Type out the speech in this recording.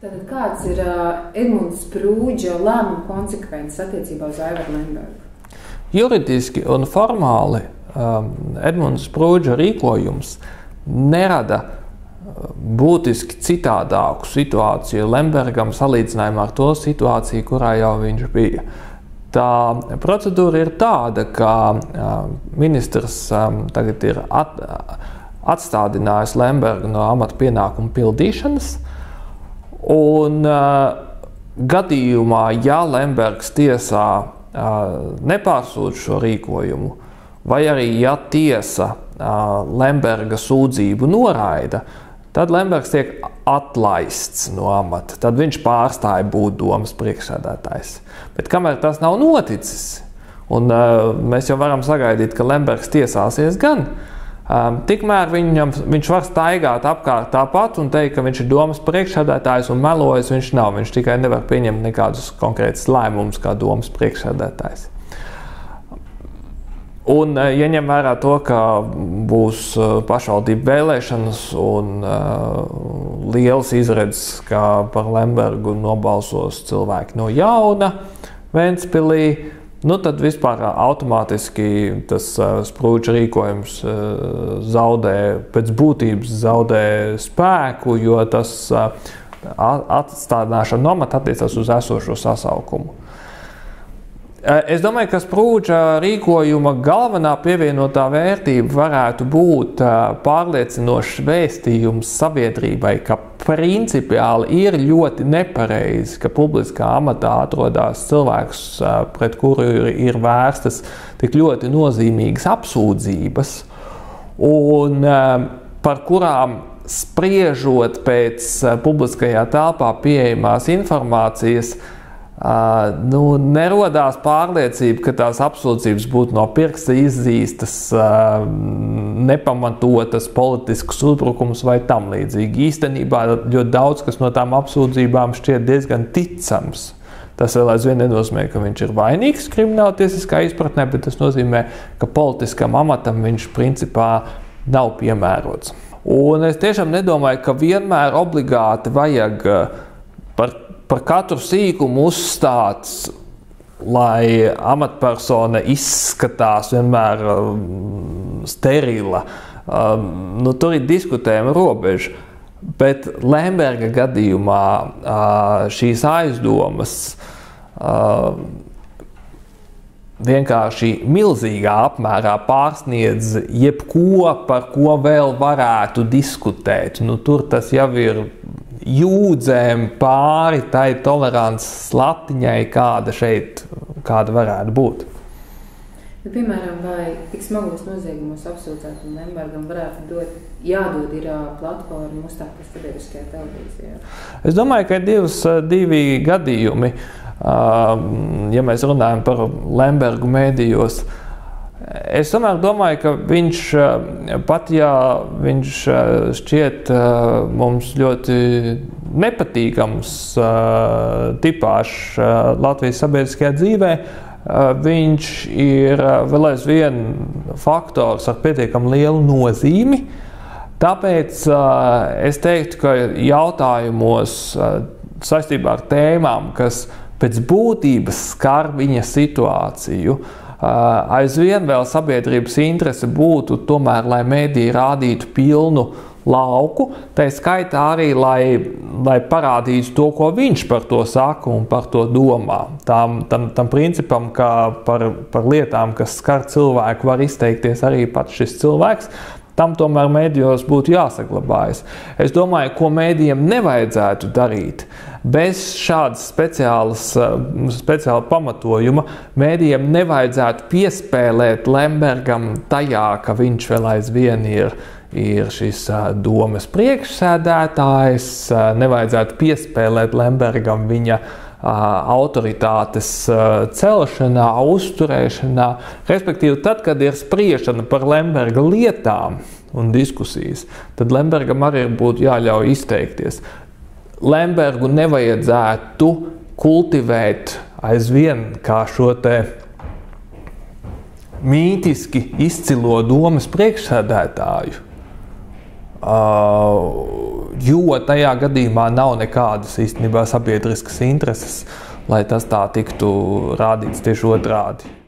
Tātad kāds ir Edmunds Sprūdža lēmuma konsekvences attiecībā uz Aivaru Lembergu? Juridiski un formāli Edmunds Sprūdža rīkojums nerada būtiski citādāku situāciju Lembergam salīdzinājumā ar to situāciju, kurā jau viņš bija. Tā procedūra ir tāda, ka ministrs tagad ir atstādinājis Lembergu no amata pienākumu pildīšanas, un gadījumā, ja Lembergs tiesā nepārsūdz šo rīkojumu, vai arī ja tiesa Lemberga sūdzību noraida, tad Lembergs tiek atlaists no amata. Tad viņš pārstāja būt domas priekšsēdētājs. Bet kamēr tas nav noticis, un mēs jau varam sagaidīt, ka Lembergs tiesāsies gan, tikmēr viņš var staigāt apkārt tāpat un teikt, ka viņš ir domas priekšsēdētājs un melojas viņš nav. Viņš tikai nevar pieņemt nekādus konkrētus lēmumus kā domas priekšsēdētājs. Un, ja ņem vērā to, ka būs pašvaldību vēlēšanas un liels izredzes, ka par Lembergu nobalsos cilvēki no jauna Ventspilī, tad vispār automātiski tas Sprūdža rīkojums pēc būtības zaudē spēku, jo tas atstādināšana no amata attiecas uz esošo sasaukumu. Es domāju, ka Sprūdža rīkojuma galvenā pievienotā vērtība varētu būt pārliecinošs vēstījums sabiedrībai, ka principiāli ir ļoti nepareizi, ka publiskā amatā atrodas cilvēks, pret kuru ir vērstas tik ļoti nozīmīgas apsūdzības, un par kurām spriežot pēc publiskajā telpā pieejamās informācijas, nerodās pārliecība, ka tās apsūdzības būtu no pirksta izzīstas, nepamatotas politiskas uzbrukums vai tam līdzīgi. Īstenībā ļoti daudz, kas no tām apsūdzībām šķiet diezgan ticams. Tas vēl aizvien nenozīmē, ka viņš ir vainīgs krimināltiesiskā izpratnē, bet tas nozīmē, ka politiskam amatam viņš principā nav piemērots. Un es tiešām nedomāju, ka vienmēr obligāti vajag par katru sīkumu uzstāt, lai amatpersona izskatās vienmēr sterila. Tur ir diskutējama robeža, bet Lemberga gadījumā šīs aizdomas vienkārši milzīgā apmērā pārsniedz jebko, par ko vēl varētu diskutēt. Tur tas jau ir jūdzēm pāri tai tolerances latiņai, kāda varētu būt. Piemēram, vai tik smagos noziegumos apsūdzētam Lembergam varētu jādod ir platforma uzstāties sabiedriskajā televīzijā? Es domāju, ka ir divi gadījumi, ja mēs runājam par Lembergu mēdījos. Es tomēr domāju, ka viņš, pat ja viņš šķiet mums ļoti nepatīkams tipāžs Latvijas sabiedriskajā dzīvē, viņš ir vēl aizvien faktors ar pietiekami lielu nozīmi. Tāpēc es teiktu, ka jautājumos saistībā ar tēmām, kas pēc būtības skar viņa situāciju, aizvien vēl sabiedrības interese būtu tomēr, lai mediji rādītu pilnu lauku, tā skaitā arī, lai parādītu to, ko viņš par to saka un par to domā. Tam principam, ka par lietām, kas skar cilvēku, var izteikties arī pats šis cilvēks, tam tomēr mēdījos būtu jāsaglabājas. Es domāju, ko mēdījiem nevajadzētu darīt. Bez šādas speciāla pamatojuma mēdījiem nevajadzētu piespēlēt Lembergam tajā, ka viņš vēl aizvien ir šis domas priekšsēdētājs, nevajadzētu piespēlēt Lembergam viņa autoritātes celšanā, uzturēšanā. Respektīvi, tad, kad ir spriešana par Lemberga lietām un diskusijas, tad Lembergam arī būtu jāļauj izteikties. Lembergu nevajadzētu kultivēt aizvien kā šo te mītiski izcilo domas priekšsēdētāju. jo tajā gadījumā nav nekādas īstenībā sabiedriskas intereses, lai tas tā tiktu rādīts tieši otrādi.